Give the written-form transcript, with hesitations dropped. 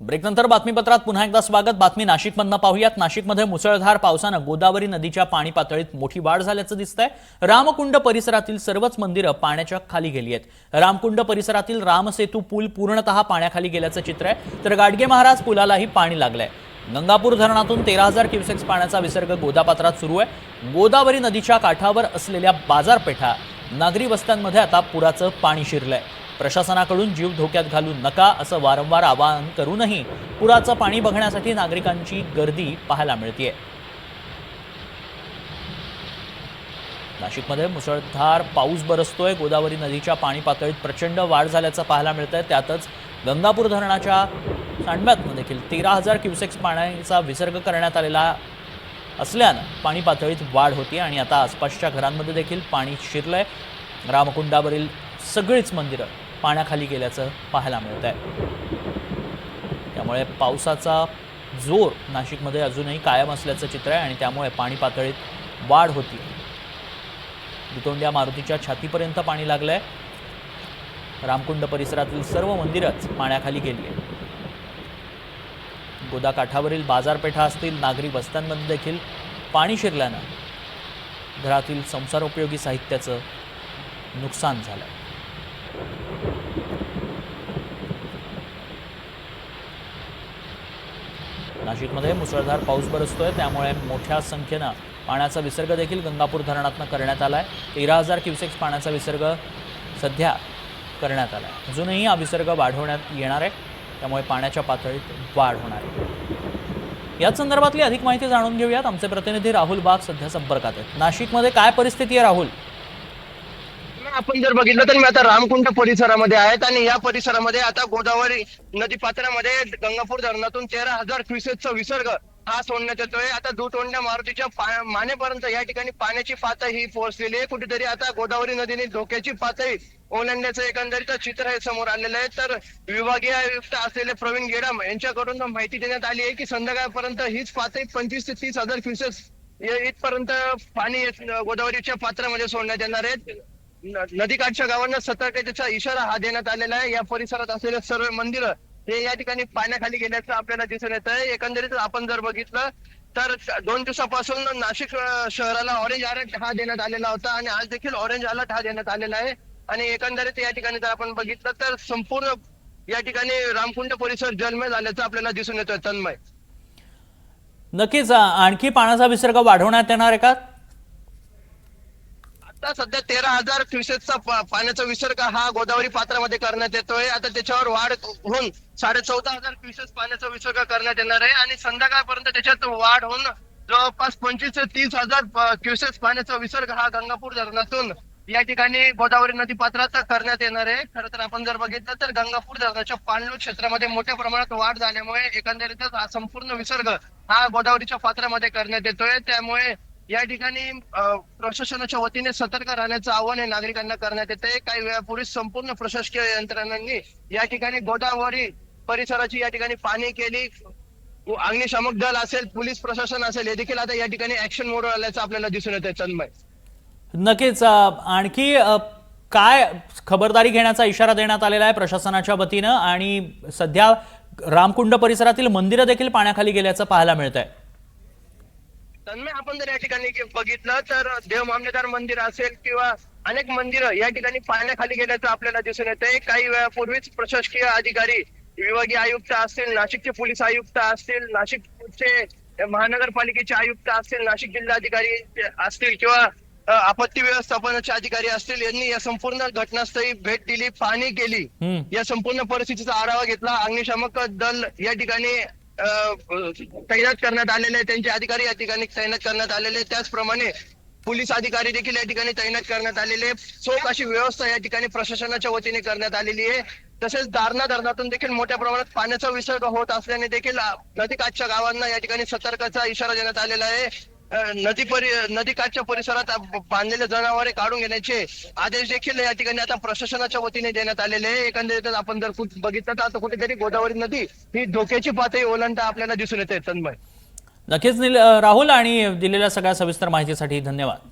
ब्रेकनंतर बातमीपत्रात पुन्हा एकदा स्वागत। बातमी नाशिकमधनं पाहूयात। नाशिकमध्ये मुसळधार पावसानं गोदावरी नदीच्या पाणी पातळीत मोठी वाढ झाल्याचं दिसतंय। रामकुंड परिसरातील सर्वच मंदिरं पाण्याच्या खाली गेली आहेत। रामकुंड परिसरातील रामसेतू पूल पूर्णतः पाण्याखाली गेल्याचं चित्र आहे, तर गाडगे महाराज पुलालाही पाणी लागलंय। गंगापूर धरणातून 13,000 क्युसेक्स पाण्याचा विसर्ग गोदापात्रात सुरू आहे। गोदावरी नदीच्या काठावर असलेल्या बाजारपेठा, नागरी वस्त्यांमध्ये आता पुराचं पाणी शिरलंय। प्रशासनाकडून जीव धोक्यात घालू नका असं वारंवार आवाहन करूनही पुराचं पाणी बघण्यासाठी नागरिकांची गर्दी पाहायला मिळते। नाशिकमध्ये मुसळधार पाऊस बरसतोय। गोदावरी नदीच्या पाणी पातळीत प्रचंड वाढ झाल्याचं पाहायला मिळतंय। त्यातच गंगापूर धरणाच्या सांडव्यातनं देखील 13,000 क्युसेक्स पाण्याचा विसर्ग करण्यात आलेला असल्यानं पाणी पातळीत वाढ होती आणि आता आसपासच्या घरांमध्ये देखील पाणी शिरलंय। रामकुंडावरील सगळीच मंदिरं पाण्याखाली गेल्याचं पाहायला मिळतंय। त्यामुळे पावसाचा जोर नाशिकमध्ये अजूनही कायम असल्याचं चित्र आहे आणि त्यामुळे पाणी पातळीत वाढ होती। दुतोंड्या मारुतीच्या छातीपर्यंत पाणी लागलंय। रामकुंड परिसरातील सर्व मंदिरच पाण्याखाली गेली आहेत। गोदा काठावरील बाजारपेठा असतील, नागरी वस्त्यांमध्ये देखील पाणी शिरल्यानं घरातील संसारोपयोगी साहित्याचं नुकसान झालंय। नाशिकमध्ये मुसळधार पाऊस बरसतोय, त्यामुळे मोठ्या संख्येनं पाण्याचा विसर्ग देखील गंगापूर धरणातून करण्यात आलाय। 13,000 क्युसेक्स पाण्याचा विसर्ग सध्या करण्यात आलाय। अजूनही हा विसर्ग वाढवण्यात येणार आहे, त्यामुळे पाण्याच्या पातळीत वाढ होणार आहे। याच संदर्भातली अधिक माहिती जाणून घेऊयात। आमचे प्रतिनिधी राहुल बाग सध्या संपर्कात आहेत। नाशिकमध्ये काय परिस्थिती आहे राहुल? आपण जर बघितलं तर मी आता रामकुंड परिसरामध्ये आहेत आणि या परिसरामध्ये आता गोदावरी नदी पात्रामध्ये गंगापूर धरणातून 13,000 क्युसेकचा विसर्ग हा सोडण्यात येतोय। आता दुतोंड्या मारुतीच्या मानेपर्यंत या ठिकाणी पाण्याची पातळी ही पोहोचलेली आहे। कुठेतरी आता गोदावरी नदीने धोक्याची पातळी ओलांडण्याचं एकंदरीत चित्र हे समोर आलेलं आहे। तर विभागीय आयुक्त असलेले प्रवीण गेडाम यांच्याकडून माहिती देण्यात आली आहे की संध्याकाळपर्यंत हीच पातळी 25,000 ते 30,000 क्युसेक इथपर्यंत पाणी गोदावरीच्या पात्रामध्ये सोडण्यात येणार आहे। नदीकाठच्या गावांना सतर्कतेचा इशारा हा देण्यात आलेला आहे। या परिसरात असलेले सर्व मंदिरं हे या ठिकाणी पाण्याखाली गेल्याचं आपल्याला दिसून येत आहे। एकंदरीत आपण जर बघितलं तर 2 दिवसापासून नाशिक शहराला ऑरेंज अलर्ट हा देण्यात आलेला होता आणि आज देखील ऑरेंज अलर्ट हा देण्यात आलेला आहे। आणि एकंदरीत या ठिकाणी जर आपण बघितलं तर संपूर्ण या ठिकाणी रामकुंड परिसर जलमय झाल्याचं आपल्याला दिसून येतोय। तन्मय, नक्कीच आणखी पाण्याचा विसर्ग वाढवण्यात येणार आहे का? आता सध्या 13,000 क्युसेकचा पाण्याचा विसर्ग हा गोदावरी पात्रामध्ये करण्यात येतोय। आता त्याच्यावर वाढ होऊन 14,500 क्युसेक पाण्याचा विसर्ग करण्यात येणार आहे आणि संध्याकाळपर्यंत त्याच्यात वाढ होऊन जवळपास 25,000 ते 30,000 क्युसेक पाण्याचा विसर्ग हा गंगापूर धरणातून या ठिकाणी गोदावरी नदी पात्रात करण्यात येणार आहे। खरं तर आपण जर बघितलं तर गंगापूर धरणाच्या पाणलोट क्षेत्रामध्ये मोठ्या प्रमाणात वाढ झाल्यामुळे एकंदरीतच हा संपूर्ण विसर्ग हा गोदावरीच्या पात्रामध्ये करण्यात येतोय। त्यामुळे या ठिकाणी प्रशासनाच्या वतीने सतर्क राहण्याचं आवाहन हे नागरिकांना करण्यात येते। काही वेळापूर्वी संपूर्ण प्रशासकीय यंत्रणांनी या ठिकाणी गोदावरी परिसराची या ठिकाणी पाहणी केली। अग्निशामक दल असेल, पोलीस प्रशासन असेल, हे देखील आता या ठिकाणी ऍक्शन मोडवर आल्याचं आपल्याला दिसून येतंय। तन्मय, नक्कीच आणखी काय खबरदारी घेण्याचा इशारा देण्यात आलेला आहे प्रशासनाच्या वतीनं आणि सध्या रामकुंड परिसरातील मंदिरं देखील पाण्याखाली गेल्याचं पाहायला मिळत आहे। तन्मय, आपण जर या ठिकाणी बघितलं तर देव मामलेदार मंदिर असेल किंवा अनेक मंदिरं या ठिकाणी पाण्याखाली गेल्याचं आपल्याला दिसून येतंय। काही वेळापूर्वीच प्रशासकीय अधिकारी, विभागीय आयुक्त असतील, नाशिकचे पोलीस आयुक्त असतील, नाशिकचे महानगरपालिकेचे आयुक्त असतील, नाशिक जिल्हाधिकारी असतील किंवा आपत्ती व्यवस्थापनाचे अधिकारी असतील, यांनी या संपूर्ण घटनास्थळी भेट दिली, पाहणी केली, या संपूर्ण परिस्थितीचा आढावा घेतला। अग्निशामक दल या ठिकाणी तैनात करण्यात आलेले, त्यांचे अधिकारी या ठिकाणी तैनात करण्यात आलेले, त्याचप्रमाणे पोलीस अधिकारी देखील या ठिकाणी तैनात करण्यात आलेले। चोख अशी व्यवस्था या ठिकाणी प्रशासनाच्या वतीने करण्यात आलेली आहे। तसेच दारणा धरणातून देखील मोठ्या प्रमाणात पाण्याचा विसर्ग होत असल्याने देखील नदीकाठच्या गावांना या ठिकाणी सतर्कतेचा इशारा देण्यात आलेला आहे। नदीकाठच्या परिसरात बांधलेले जनावरे काढून घेण्याचे आदेश देखील या ठिकाणी आता प्रशासनाच्या वतीने देण्यात आलेले आहे। एकंदरीत आपण जर बघितलं तर आता कुठेतरी गोदावरी नदी ही धोक्याची पातळी ओलांडता आपल्याला दिसून येते। तन्मय, नक्कीच राहुल, आणि दिलेल्या सगळ्या सविस्तर माहितीसाठी धन्यवाद।